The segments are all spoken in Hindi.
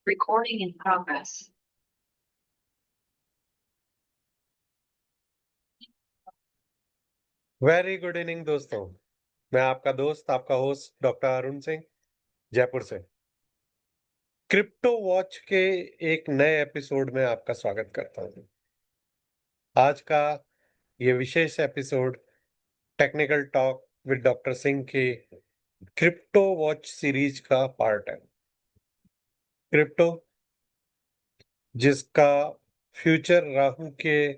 Recording in progress. Very good evening दोस्तों। मैं आपका दोस्त, आपका होस्ट डॉक्टर अरुण सिंह, जयपुर से। क्रिप्टो वॉच के एक नए एपिसोड में आपका स्वागत करता हूं। आज का ये विशेष episode technical talk with doctor Singh की क्रिप्टो वॉच सीरीज का पार्ट है। क्रिप्टो जिसका फ्यूचर राहु के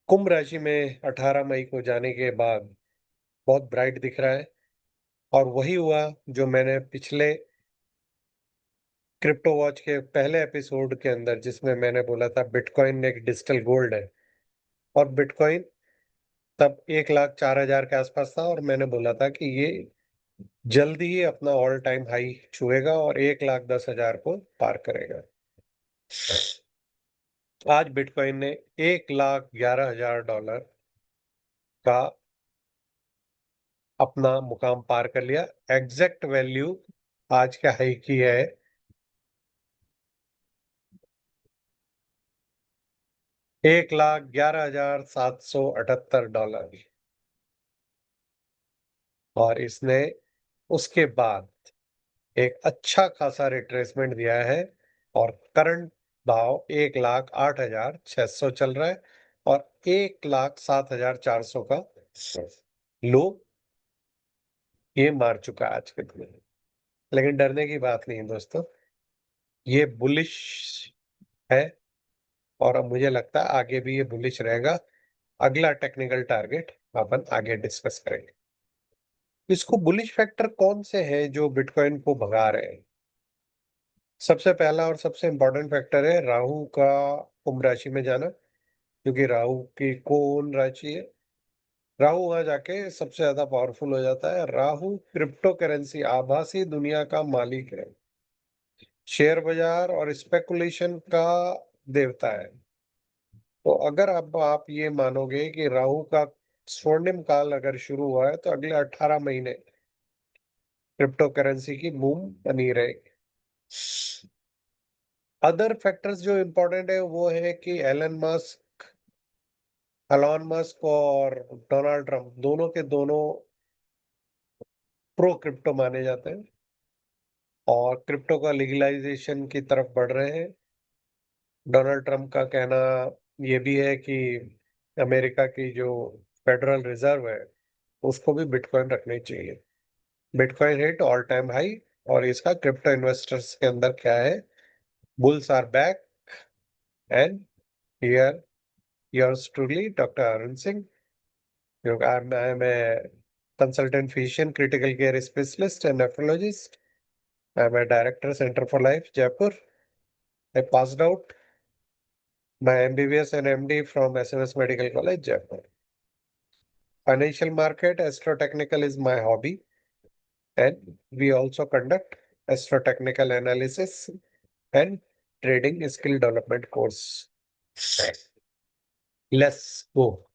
कुंभ राशि में 18 मई को जाने के बाद बहुत ब्राइट दिख रहा है, और वही हुआ जो मैंने पिछले क्रिप्टो वॉच के पहले एपिसोड के अंदर, जिसमें मैंने बोला था बिटकॉइन एक डिजिटल गोल्ड है, और बिटकॉइन तब 1,04,000 के आसपास था, और मैंने बोला था कि ये जल्दी ही अपना ऑल टाइम हाई छुएगा और 1,10,000 को पार करेगा। आज बिटकॉइन ने $1,11,000 का अपना मुकाम पार कर लिया। एग्जैक्ट वैल्यू आज के हाई की है $1,11,778, और इसने उसके बाद एक अच्छा खासा रिट्रेसमेंट दिया है, और करंट भाव 1,08,600 चल रहा है, और 1,07,400 का लो ये मार चुका है आज के दिन में। लेकिन डरने की बात नहीं है दोस्तों, ये बुलिश है, और अब मुझे लगता है आगे भी ये बुलिश रहेगा। अगला टेक्निकल टारगेट अपन आगे डिस्कस करेंगे। इसको बुलिश फैक्टर कौन से हैं जो बिटकॉइन को भगा रहे हैं? सबसे पहला और सबसे इंपॉर्टेंट फैक्टर है राहु का कुंभ राशि में जाना, क्योंकि राहु की कौन राशि है, राहु वहां जाके सबसे ज्यादा पावरफुल हो जाता है। राहु क्रिप्टो करेंसी आभासी दुनिया का मालिक है, शेयर बाजार और स्पेकुलेशन का देवता है। तो अगर अब आप ये मानोगे कि राहु का स्वर्णिम काल अगर शुरू हुआ है, तो अगले 18 महीने क्रिप्टो करेंसी की बूम बनी रहेगी। अदर फैक्टर्स जो इंपॉर्टेंट है वो है कि एलन मस्क और डोनाल्ड ट्रंप दोनों के दोनों प्रो क्रिप्टो माने जाते हैं, और क्रिप्टो का लीगलाइजेशन की तरफ बढ़ रहे हैं। डोनाल्ड ट्रंप का कहना ये भी है कि अमेरिका की जो फेडरल रिजर्व है उसको भी बिटकॉइन रखनी चाहिए। Bitcoin hit all time high, और इसका क्रिप्टो इन्वेस्टर्स के अंदर क्या है, bulls are back, and here yours truly doctor Arun Singh. I'm a consultant physician, critical care specialist, and nephrologist. I'm a director, Center for Life, Jaipur. I passed out my MBBS and MD from SMS Medical College, Jaipur. Financial market, astrotechnical is my hobby, and we also conduct astrotechnical analysis and trading skill development course. Let's go.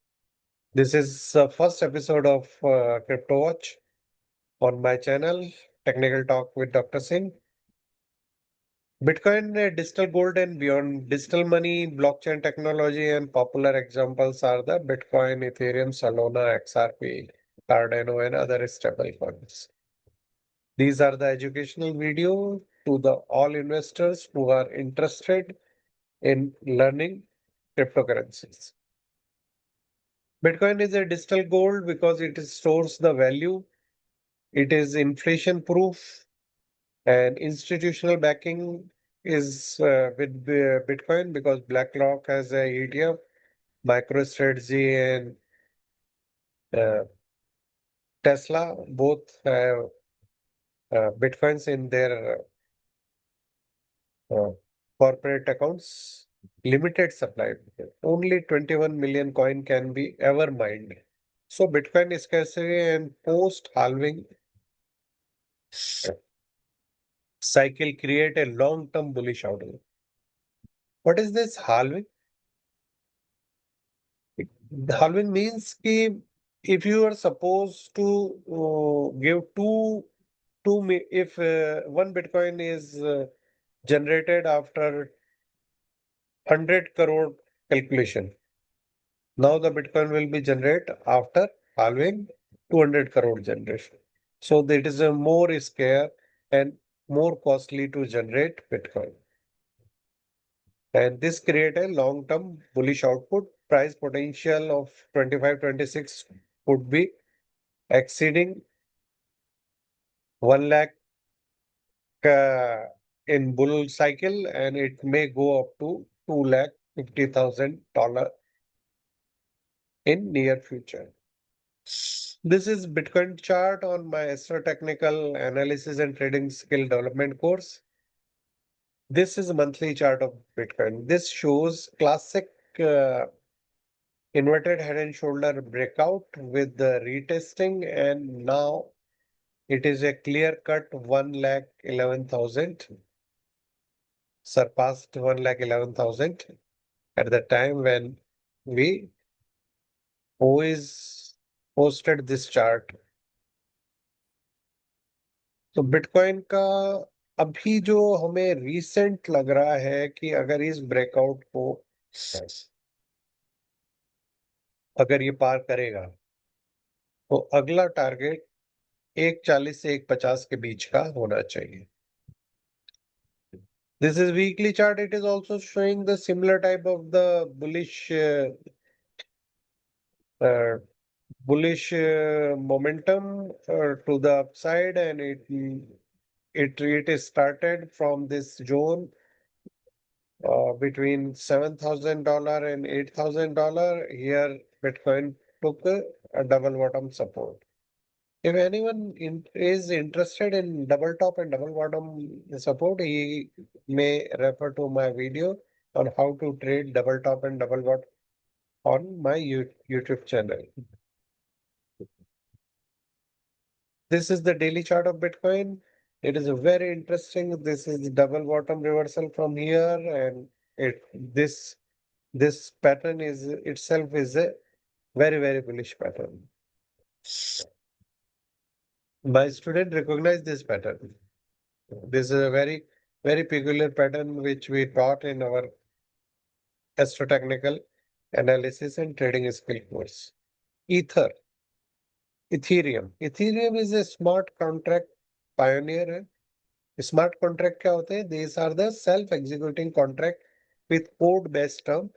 This is the first episode of Crypto Watch on my channel, Technical Talk with Dr. Singh. Bitcoin, digital gold and beyond, digital money, blockchain technology, and popular examples are the Bitcoin, Ethereum, Solana, XRP, Cardano, and other stable coins. These are the educational video to the all investors who are interested in learning cryptocurrencies. Bitcoin is a digital gold because it stores the value. It is inflation proof, and institutional backing is with Bitcoin because BlackRock has a ETF, MicroStrategy, and uh, Tesla both have Bitcoins in their uh, corporate accounts. Limited supply. Only 21 million coin can be ever mined. So Bitcoin scarcity and post halving cycle create a long-term bullish outlook. What is this halving? Halving means कि if you are supposed to give if one Bitcoin is generated after 100 crore calculation. Now the Bitcoin will be generated after halving 200 crore generation. So it is a more scarce and more costly to generate Bitcoin. And this create a long-term bullish output. Price potential of 25-26 would be exceeding 1 lakh in bull cycle, and it may go up to 2,50,000 in near future. This is Bitcoin chart on my Astro Technical Analysis and Trading Skill Development course. This is a monthly chart of Bitcoin. This shows classic uh, inverted head and shoulder breakout with the retesting, and now it is a clear cut 1,11,000, surpassed 1,11,000 at the time when we always posted this chart. तो बिटकॉइन का अभी जो हमें रीसेंट लग रहा है कि अगर इस ब्रेकआउट को अगर ये पार करेगा तो अगला टारगेट 140 से 150 के बीच का होना चाहिए. This is weekly chart. It is also showing the similar type of the uh, bullish momentum to the upside, and it is started from this zone between $7,000 and $8,000. Here, Bitcoin took a double bottom support. If anyone is interested in double top and double bottom support, he may refer to my video on how to trade double top and double bottom on my YouTube channel. This is the daily chart of Bitcoin. It is a very interesting. This is double bottom reversal from here, and this pattern is itself is a very bullish pattern. My student recognize this pattern. This is a very peculiar pattern which we taught in our astrotechnical analysis and trading skill course. Ethereum is a smart contract pioneer है. Smart contract क्या होते हैं? These are the self-executing contract with code-based term.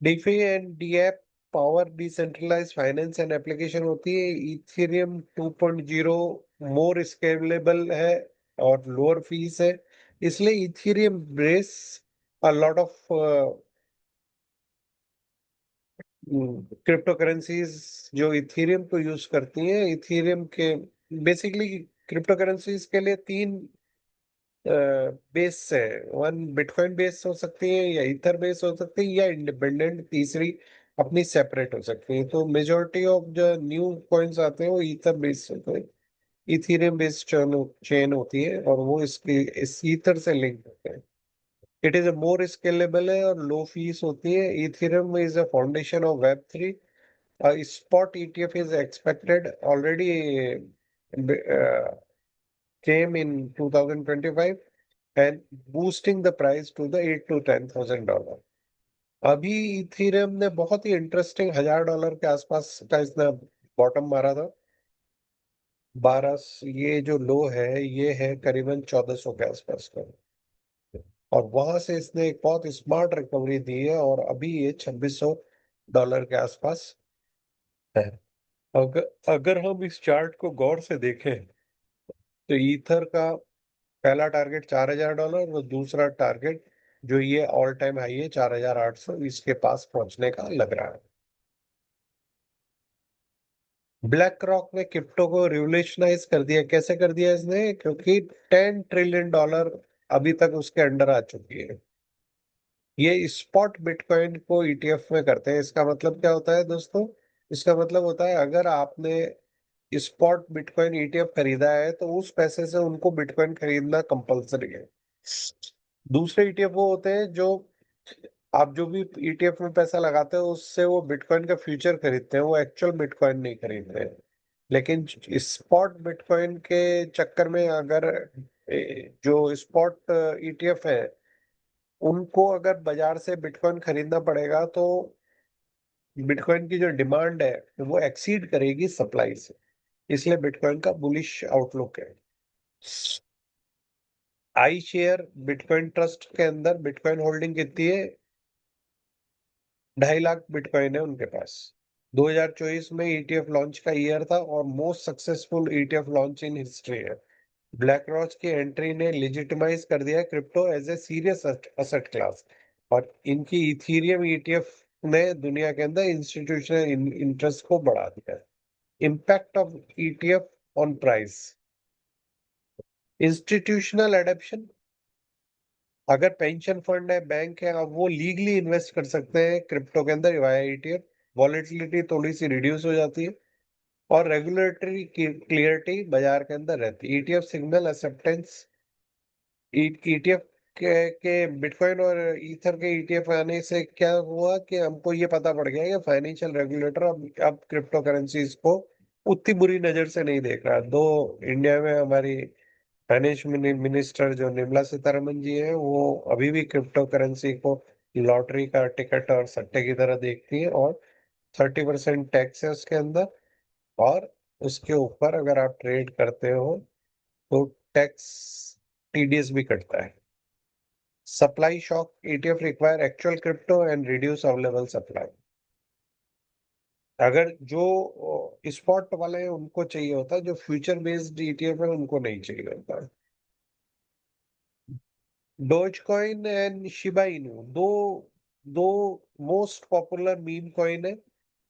DeFi and DApp power decentralize finance and application होती है. इथेरियम 2.0 मोर स्केलेबल है और लोअर फीस है, इसलिए Ethereum brace a lot of crypto currencies जो इथेरियम को यूज करती हैं. इथेरियम के बेसिकली क्रिप्टो करेंसीज के लिए तीन बेस है. वन बिटकॉइन बेस हो सकती है, या ईथर बेस हो सकती है, या इंडिपेंडेंट तीसरी अपनी सेपरेट हो सकती है. तो मेजोरिटी ऑफ जो न्यू कॉइन्स आते हैं वो ईथर बेस्ड होते हैं. इथेरियम बेस्ड चेन होती है और वो इस ईथर से लिंक होते हैं. It is a more scalable है और लो फीस होती है. Ethereum is a foundation of web 3. Spot ETF is expected already came in 2025 and boosting the price to the $8,000 to $10,000. अभी इथेरियम ने बहुत ही इंटरेस्टिंग $1,000 के आसपास का इसने बॉटम मारा था. 12, ये जो लो है ये है करीबन 1400 के आसपास का, और वहां से इसने एक बहुत स्मार्ट रिकवरी दी है और अभी ये $2,600 के आसपास है. अगर हम इस चार्ट को गौर से देखें तो ईथर का पहला टारगेट $4,000 और दूसरा टारगेट जो ये ऑल टाइम हाई है 4,800, इसके पास पहुंचने का लग रहा है. ब्लैक रॉक ने क्रिप्टो को रिवोल्यूशनाइज कर दिया. कैसे कर दिया इसने? क्योंकि $10 ट्रिलियन अभी तक उसके अंडर आ चुकी है. ये स्पॉट बिटकॉइन को ETF में करते हैं. इसका मतलब क्या होता है दोस्तों? इसका मतलब होता है अगर आपने स्पॉट बिटकॉइन ETF खरीदा है तो उस पैसे से उनको बिटकॉइन खरीदना कंपलसरी है. दूसरे ETF वो होते हैं जो आप जो भी ETF में पैसा लगाते हो उससे वो बिटकॉइन का फ्यूचर खरीदते हैं, वो एक्चुअल बिटकॉइन नहीं खरीदते हैं. लेकिन स्पॉट बिटकॉइन के चक्कर में अगर जो स्पॉट ईटीएफ है, उनको अगर बाजार से बिटकॉइन खरीदना पड़ेगा तो बिटकॉइन की जो डिमांड है वो एक्सीड करेगी सप्लाई से, इसलिए बिटकॉइन का बुलिश आउटलुक है। आई शेयर बिटकॉइन ट्रस्ट के अंदर बिटकॉइन होल्डिंग कितनी है? 2.5 लाख बिटकॉइन है उनके पास। 2024 में ईटीएफ लॉन्च का ईयर था और most successful ETF launch in history है। ब्लैक रॉक की एंट्री ने लेजिटिमाइज कर दिया crypto as a serious asset class, और इनकी इथीरियम ईटीएफ ने दुनिया के अंदर इंस्टीट्यूशनल इंटरेस्ट को बढ़ा दिया है। Impact of ETF on price. Institutional adaptation, अगर पेंशन फंड है, बैंक है, अब वो लीगली इन्वेस्ट कर सकते हैं क्रिप्टो के अंदर वाया ईटीएफ। वॉलेटिलिटी थोड़ी सी रिड्यूस हो जाती है और रेगुलेटरी क्लियरिटी बाजार के अंदर रहती है। ETF signal acceptance. ईटीएफ के बिटकॉइन और ईथर के ईटीएफ आने से क्या हुआ कि हमको ये पता पड़ गया कि फाइनेंशियल रेगुलेटर अब क्रिप्टो करेंसीज को उतनी बुरी नजर से नहीं देख रहा। दो इंडिया में हमारी फाइनेंस मिनिस्टर जो निर्मला सीतारमन जी है, वो अभी भी क्रिप्टो करेंसी को लॉटरी का टिकट और सट्टे की तरह देखती है, और 30% टैक्स है उसके अंदर, और उसके ऊपर अगर आप ट्रेड करते हो तो टैक्स टीडीएस भी कटता है। Supply shock, ETF require actual crypto and reduce available supply. अगर जो स्पॉट वाले हैं उनको चाहिए होता है, जो फ्यूचर बेस्ड ईटीएफ है उनको नहीं चाहिए होता है। Dose coin and Shiba Inu, दो दो मोस्ट पॉपुलर मीम कॉइन है,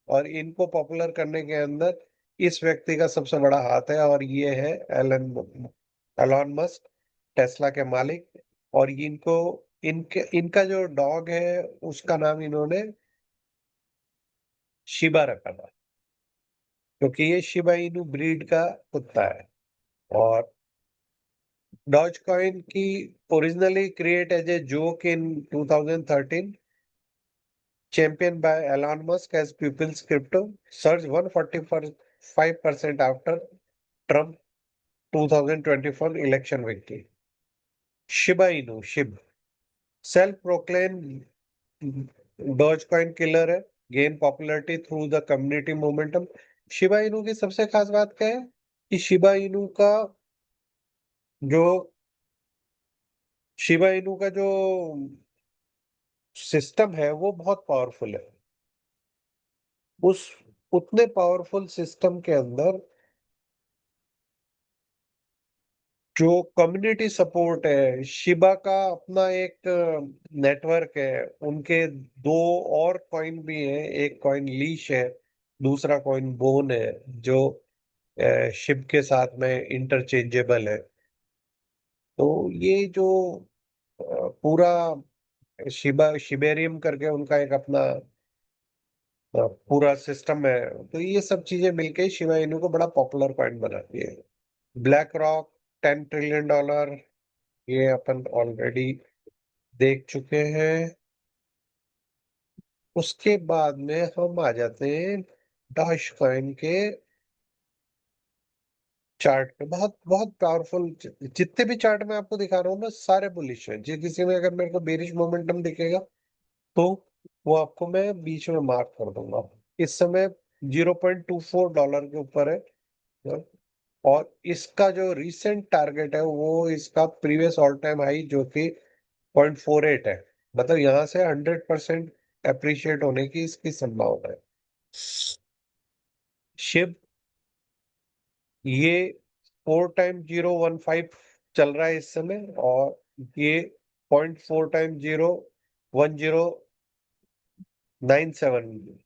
और इनको पॉपुलर करने के अंदर इस व्यक्ति का सबसे बड़ा हाथ है, और ये है एलन मस्क, टेस्ला के मालिक। और इनको इनके इनका जो डॉग है उसका नाम इन्होंने शिबा रखा था, क्योंकि ये शिबा इनू ब्रीड का कुत्ता है। और डॉज कॉइन की originally create as a joke in 2013, championed by Elon Musk as People's Crypto, surged 145% after Trump 2024 election victory. Shiba Inu, SHIB, self-proclaimed Dogecoin killer है, gain popularity through the community momentum. Shiba Inu की सबसे खास बात क्या है कि जो शिबा इनू का जो सिस्टम है वो बहुत पावरफुल है। उस उतने पावरफुल सिस्टम के अंदर जो कम्युनिटी सपोर्ट है, शिबा का अपना एक नेटवर्क है, उनके दो और कॉइन भी हैं, एक कॉइन लीश है, दूसरा कॉइन बोन है, जो शिब के साथ में इंटरचेंजेबल है। तो ये जो पूरा शिबेरियम करके उनका एक अपना पूरा सिस्टम है, तो ये सब चीजें मिलके शिबा इनू को बड़ा पॉपुलर कॉइन बनाती है। ब्लैक रॉक, $10 ट्रिलियन, ये अपन ऑलरेडी देख चुके हैं। उसके बाद में हम आ जाते हैं डॉज कॉइन के चार्ट पे। बहुत बहुत पावरफुल, जितने भी चार्ट मैं आपको दिखा रहा हूँ ना, सारे बुलिश हैं। जिस किसी में अगर मेरे को बेरिश मोमेंटम दिखेगा तो वो आपको मैं बीच में मार्क कर दूंगा। इस समय $0.24 के ऊपर है, और इसका जो रिसेंट टारगेट है वो इसका प्रीवियस ऑल टाइम हाई जो कि 0.48 है। मतलब यहाँ से 100% अप्रिशिएट होने की इसकी संभावना है। शिव, ये 4 टाइम 015 चल रहा है इस समय, और ये 0.4 टाइम 01097,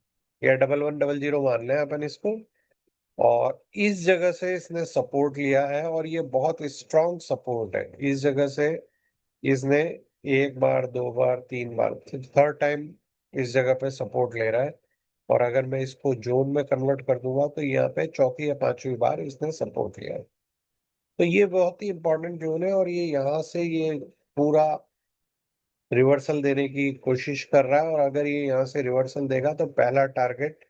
या 1100 मान लें अपन इसको। और इस जगह से इसने सपोर्ट लिया है, और ये बहुत स्ट्रॉन्ग सपोर्ट है। इस जगह से इसने एक बार, दो बार, तीन बार, थर्ड टाइम इस जगह पे सपोर्ट ले रहा है। और अगर मैं इसको जोन में कन्वर्ट कर दूंगा तो यहाँ पे चौथी या पांचवी बार इसने सपोर्ट लिया है। तो ये बहुत ही इंपॉर्टेंट जोन है, और ये यहाँ से ये पूरा रिवर्सल देने की कोशिश कर रहा है। और अगर ये यहाँ से रिवर्सल देगा तो पहला टारगेट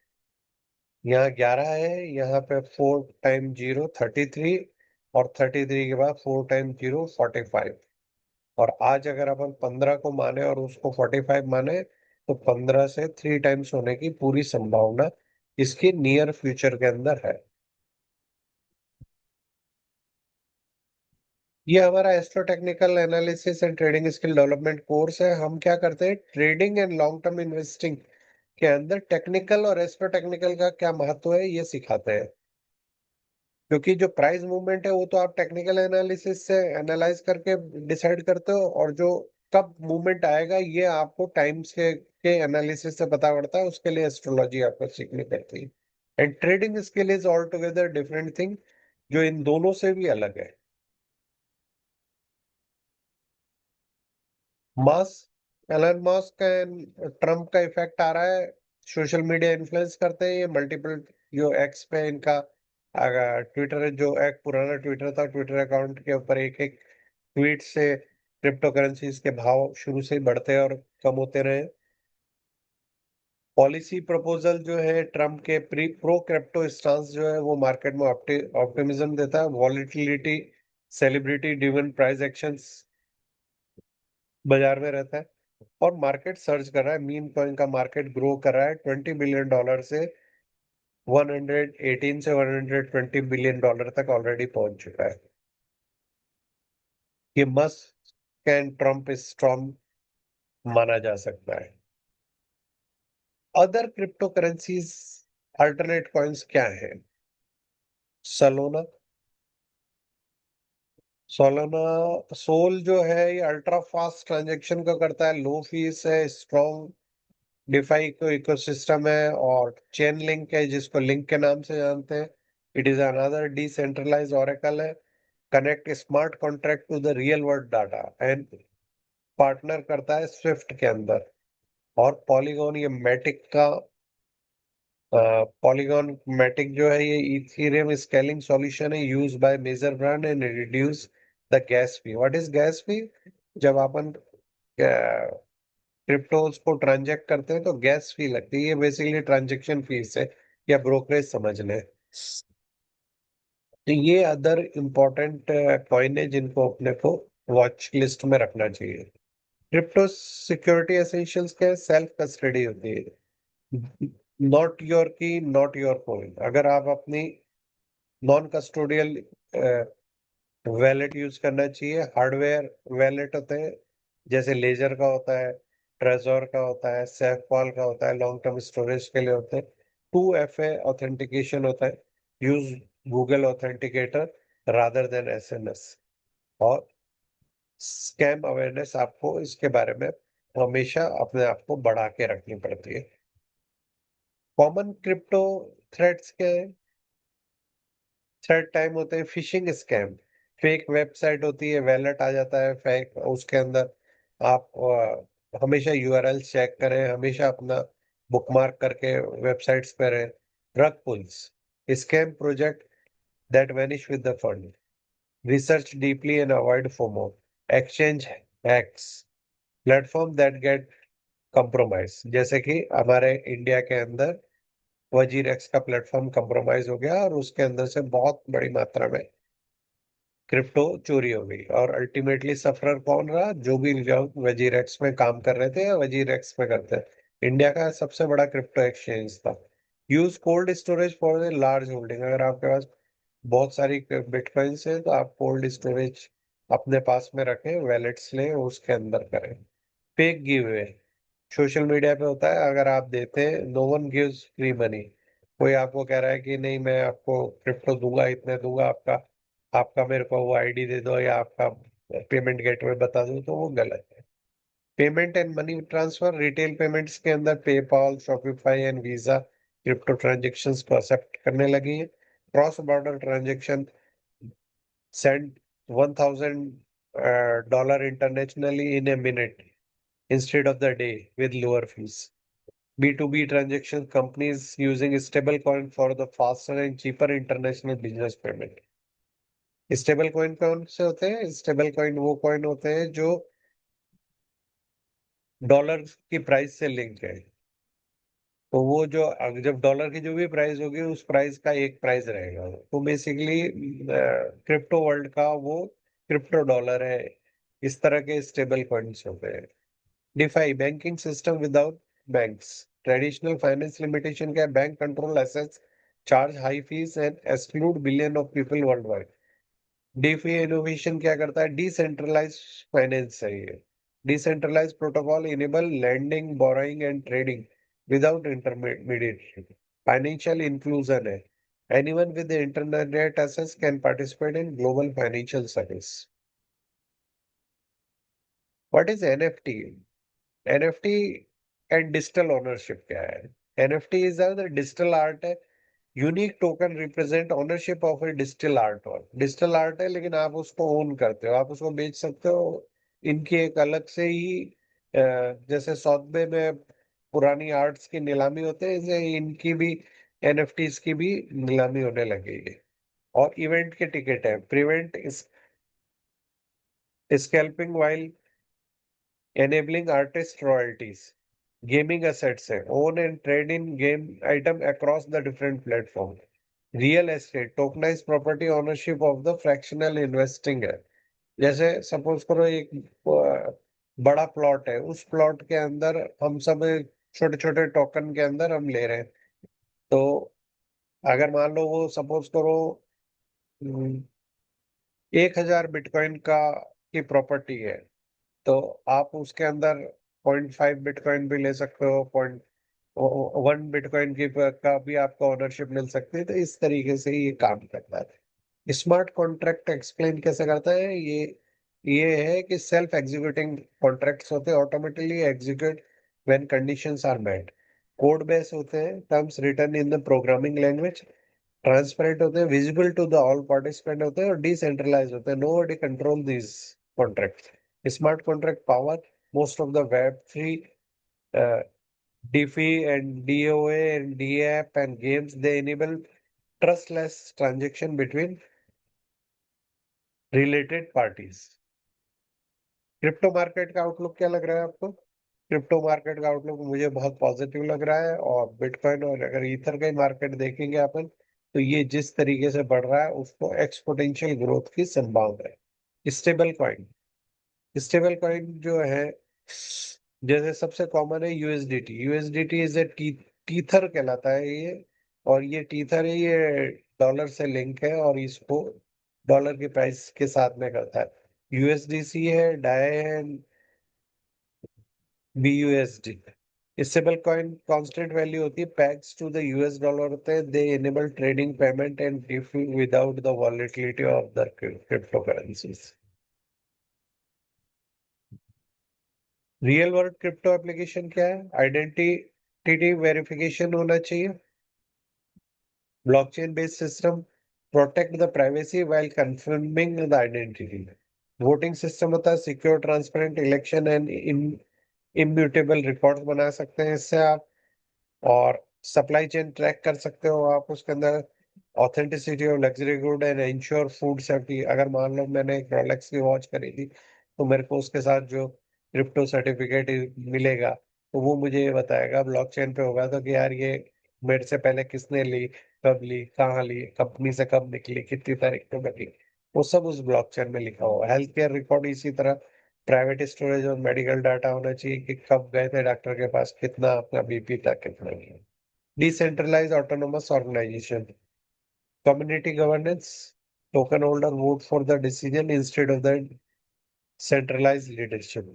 यहाँ 11 है, यहाँ पे 4 टाइम 0 33, और 33 के बाद 4 टाइम 0 45। और आज अगर अपन 15 को माने और उसको 45 माने तो 15 से 3 टाइम्स होने की पूरी संभावना इसकी नियर फ्यूचर के अंदर है। ये हमारा astro technical analysis and trading skill development course है। हम क्या करते हैं, trading and long term investing के अंदर टेक्निकल और एस्ट्रो टेक्निकल का क्या महत्व है ये सिखाते हैं। क्योंकि जो प्राइस मूवमेंट है वो तो आप टेक्निकल एनालिसिस से एनालाइज करके डिसाइड करते हो, और जो कब मूवमेंट आएगा ये आपको टाइम्स के एनालिसिस से पता पड़ता है। उसके लिए एस्ट्रोलॉजी आपको सीखनी पड़ती है। And trading skill is all together different thing, जो इन दोनों से भी अलग है। Musk Elon Musk and Trump का इफेक्ट आ रहा है। सोशल मीडिया इन्फ्लुएंस करते हैं ये मल्टीपल। जो एक्स पे इनका ट्विटर, जो एक पुराना ट्विटर था, ट्विटर अकाउंट के ऊपर एक एक ट्वीट से क्रिप्टो करेंसीज के भाव शुरू से ही बढ़ते और कम होते रहे। पॉलिसी प्रपोजल जो है ट्रम्प के प्रो क्रिप्टो स्टांस जो है वो मार्केट में ऑप्टिमिज्म देता है। Volatility, celebrity driven price actions बाजार में रहता है, और मार्केट सर्च कर रहा है। मीम कॉइन का मार्केट ग्रो कर रहा है $20 बिलियन से 118 से $120 बिलियन तक ऑलरेडी पहुंच चुका है। ये मस्क एंड ट्रम्प स्टॉर्म माना जा सकता है। Other crypto currencies alternate coins क्या है? सलोना। सोलाना सोल जो है ये अल्ट्रा फास्ट ट्रांजैक्शन का करता है, लो फीस है, स्ट्रॉन्ग डिफाई को इकोसिस्टम है, और चेन लिंक है जिसको लिंक के नाम से जानते हैं। It is another decentralise oracle है। Connect smart contract to the real world data and partner करता है स्विफ्ट के अंदर। और पॉलीगॉन, ये मैटिक का पॉलीगॉन मैटिक जो है ये इथेरियम स्केलिंग सॉल्यूशन है, use by major brand and reduce the gas fee. What is gas fee? जब अपन क्रिप्टोज को ट्रांजैक्ट करते हैं तो गैस फी लगती है। ये बेसिकली ट्रांजैक्शन फीस है या ब्रोकरेज समझ लें। तो ये अदर इम्पोर्टेंट कॉइन है जिनको अपने को वॉच लिस्ट में रखना चाहिए। क्रिप्टो सिक्योरिटी एसेंशियल्स के सेल्फ कस्टडी होती है। नॉट योर की, नॉट योर कॉइन। अगर आप अपनी नॉन कस्टोडियल वैलेट यूज करना चाहिए। हार्डवेयर वैलेट होते हैं जैसे लेजर का होता है, ट्रेजोर का होता है, सेफपॉल का होता है, लॉन्ग टर्म स्टोरेज के लिए होते हैं। 2FA ऑथेंटिकेशन होता है। Use Google authenticator rather than SMS। और स्कैम अवेयरनेस, आपको इसके बारे में हमेशा अपने आप को बढ़ा के रखनी पड़ती है। कॉमन क्रिप्टो थ्रेट्स के थर्ड टाइम होते हैं फिशिंग स्कैम। फेक वेबसाइट होती है, वैलेट आ जाता है फेक उसके अंदर। आप हमेशा यूआरएल चेक करें, हमेशा अपना बुकमार्क करके वेबसाइट्स पे रहें। Drug pulls, scam project that vanish with the fund. Research deeply and avoid FOMO. Exchange hacks, platform that get compromise. जैसे कि हमारे इंडिया के अंदर वजीरेक्स का प्लेटफॉर्म कंप्रोमाइज हो गया और उसके अंदर से बहुत बड़ी मात्रा में क्रिप्टो चोरी हो गई, और अल्टीमेटली सफरर कौन रहा? जो भी लोग वजीरेक्स में काम कर रहे थे या वजीरेक्स में करते हैं। इंडिया का सबसे बड़ा क्रिप्टो एक्सचेंज था। Use cold storage for the large holding. अगर आपके पास बहुत सारी बिटकॉइंस है तो आप कोल्ड स्टोरेज अपने पास में रखें, वैलेट्स लें, उसके अंदर करें। Fake give away social media पे होता है। अगर आप देते हैं, no one gives free money. कोई आपको कह रहा है कि नहीं मैं आपको क्रिप्टो दूंगा, इतने दूंगा, आपका आपका मेरे को वो आईडी दे दो या आपका पेमेंट गेटवे बता दो, तो वो गलत है। Payment and money transfer, retail payments के अंदर PayPal, Shopify and visa crypto transactions को एक्सेप्ट करने लगी है। Cross border transaction, send $1,000 internationally in a minute instead of the day with lower fees. B2B transaction, companies using stablecoin for the faster and cheaper international business payment. Stable coin कौन से होते हैं? स्टेबल कॉइन वो कॉइन होते हैं जो डॉलर की प्राइस से लिंक है। तो वो जो जब डॉलर की जो भी प्राइस होगी उस प्राइस का एक प्राइस रहेगा, तो बेसिकली क्रिप्टो वर्ल्ड का वो क्रिप्टो डॉलर है। इस तरह के स्टेबल कॉइन्स होते हैं। DeFi banking system without banks. Traditional finance limitation क्या है? Bank control assets, charge high fees and exclude billion of people world wide. DeFi innovation क्या करता है? डिसेंट्रलाइज फाइनेंस है ये। Decentralise protocol enable lending, borrowing and trading without intermediate. Financial inclusion है। Anyone with internet access can participate in global financial service. What is NFT? NFT and digital ownership क्या है? NFT is the digital art है। Unique token represent ownership of A digital art work. Digital art है लेकिन आप उसको ओन करते हो, आप उसको बेच सकते हो। इनकी एक अलग से ही जैसे सौदे में पुरानी आर्ट्स की नीलामी होते हैं, ऐसे इनकी भी एनएफटीज की भी नीलामी होने लगी है। और इवेंट के टिकट है। Prevent scalping while enabling artist royalties. Gaming assets है, own and trade in game item across the different platform. Real estate, tokenized property ownership of the fractional investing है। जैसे सपोज करो एक बड़ा प्लॉट है, उस प्लॉट के अंदर हम सब छोटे छोटे टोकन के अंदर हम ले रहे हैं। तो अगर मान लो वो सपोज करो 1,000 बिटकॉइन का की प्रॉपर्टी है, तो आप उसके अंदर 0.5 बिटकॉइन भी ले सकते हो, 0.1 बिटकॉइन का भी आपको ओनरशिप मिल सकती है। तो इस तरीके से ये काम करता है। स्मार्ट कॉन्ट्रैक्ट एक्सप्लेन कैसे करता है ये है कि सेल्फ एग्जीक्यूटिंग कॉन्ट्रैक्ट्स होते हैं, automatically execute when conditions are met. Code base होते हैं, terms written in the programming language. Transparent होते हैं, visible to the all participant होते हैं, और डिसेंट्रलाइज होते हैं। Nobody control this contract. Smart contract power most of the Web3, uh, DeFi and DOA and DApp and games, they enable trustless transaction between related parties. Crypto market का आउटलुक क्या लग रहा है आपको? क्रिप्टो मार्केट का आउटलुक मुझे बहुत पॉजिटिव लग रहा है। और बिटकॉइन और अगर ईथर का मार्केट देखेंगे अपन, तो ये जिस तरीके से बढ़ रहा है उसको एक्सपोनेंशियल ग्रोथ की संभावना है। स्टेबल कॉइन जो है, जैसे सबसे कॉमन है USDT. USDT is a Tether कहलाता है ये। और ये टीथर है, ये डॉलर से लिंक है और इसको डॉलर की प्राइस के साथ में करता है। यूएसडीसी है, डाई है, BUSD. Stable coin constant value होती है, pegs to the US dollar होते हैं। They enable trading, payment and DeFi without the volatility of the crypto currencies. Real world crypto application क्या है? आइडेंटिटी वेरिफिकेशन होना चाहिए। Blockchain based system protect the privacy while confirming the identity. Voting system होता है, secure transparent election and immutable records बना सकते हैं इससे आप। और सप्लाई चेन ट्रैक कर सकते हो आप उसके अंदर। Authenticity of luxury good and ensure food safety. अगर मान लो मैंने एक रोलेक्स की वॉच खरीदी, तो मेरे को उसके साथ जो क्रिप्टो सर्टिफिकेट मिलेगा, तो वो मुझे ये बताएगा, ब्लॉकचेन पे होगा, तो कि यार ये मेरे से पहले किसने ली, कब ली, कहाँ ली, कंपनी से कब निकली, कितनी तारीख को बनी, वो सब उस ब्लॉकचेन में लिखा हुआ। हेल्थ केयर रिकॉर्ड इसी तरह प्राइवेट स्टोरेज और मेडिकल डाटा होना चाहिए कि कब गए थे डॉक्टर के पास, कितना आपका बीपी था, कितना नहीं। Decentralize autonomous organization, community governance, token holder vote for the decision instead of the centralize leadership.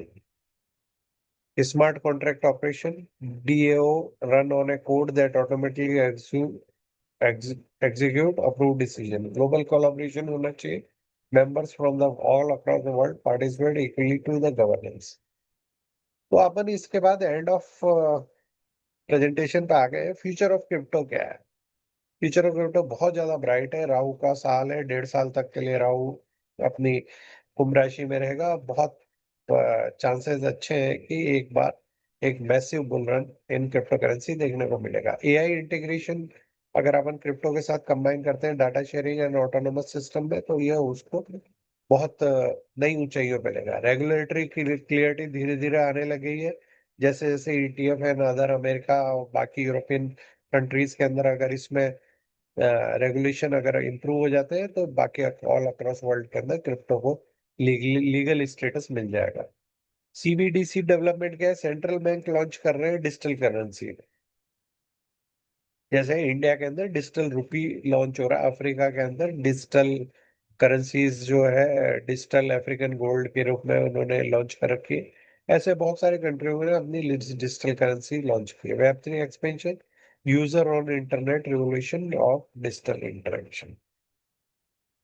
Smart contract operation, DAO, run on a code that automatically execute approved decision. Global collaboration होना चाहिए। Members from the all across the world participate equally to the governance. तो अपन इसके बाद एंड ऑफ प्रेजेंटेशन पे आ गए। फ्यूचर ऑफ क्रिप्टो क्या है? फ्यूचर ऑफ क्रिप्टो बहुत ज्यादा ब्राइट है। राहु का साल है, 1.5 साल तक के लिए राहु अपनी कुंभ राशि में रहेगा। बहुत चांसेस अच्छे हैं कि एक बार एक massive bull run in crypto currency देखने को मिलेगा। एआई इंटीग्रेशन अगर अपन क्रिप्टो के साथ कंबाइन करते हैं data sharing and autonomous system में, तो यह उसको बहुत नई ऊंचाइयों पे लेगा। रेगुलेटरी क्लियरिटी धीरे धीरे आने लगी है। जैसे-जैसे ईटीएफ एंड अदर अमेरिका और बाकी यूरोपियन कंट्रीज़ के अंदर अगर इसमें रेगुलेशन अगर इम्प्रूव हो जाते हैं तो बाकी ऑल अक्रॉस वर्ल्ड के अंदर क्रिप्टो को लीगल स्टेटस मिल जाएगा। सीबीडीसी डेवलपमेंट क्या है? सेंट्रल बैंक लॉन्च कर रहे हैं डिजिटल करेंसी। जैसे इंडिया के अंदर डिजिटल रुपी लॉन्च हो रहा है, अफ्रीका के अंदर डिजिटल करेंसीज जो है डिजिटल अफ्रीकन गोल्ड के रूप में उन्होंने लॉन्च कर रखी है। ऐसे बहुत सारे कंट्रियों ने अपनी डिजिटल करेंसी लॉन्च की है। Web3 expansion, user on internet revolution of digital interaction.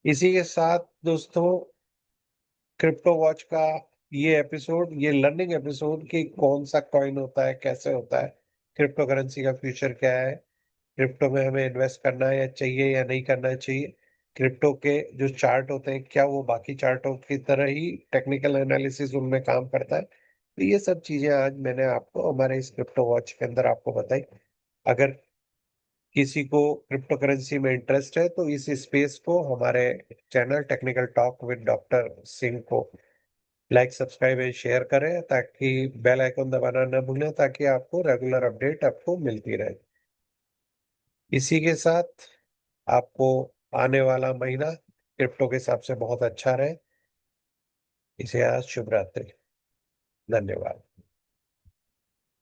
इसी के साथ दोस्तों क्रिप्टो वॉच का ये लर्निंग एपिसोड कि कौन सा कॉइन होता है, कैसे होता है, क्रिप्टो करेंसी का फ्यूचर क्या है, क्रिप्टो में हमें इन्वेस्ट करना है या चाहिए या नहीं करना चाहिए, क्रिप्टो के जो चार्ट होते हैं क्या वो बाकी चार्टों की तरह ही टेक्निकल एनालिसिस उनमें काम करता है। तो ये सब चीजें आज मैंने आपको हमारे इस क्रिप्टो वॉच के अंदर आपको बताई। अगर किसी को क्रिप्टो करेंसी में इंटरेस्ट है तो इस स्पेस को हमारे channel technical talk with doctor Singh को लाइक सब्सक्राइब एंड शेयर करें ताकि बेल आइकन दबाना न भूलें ताकि आपको रेगुलर अपडेट आपको मिलती रहे। इसी के साथ आपको आने वाला महीना क्रिप्टो के हिसाब से बहुत अच्छा रहे। इसे आज शुभ रात्रि। धन्यवाद।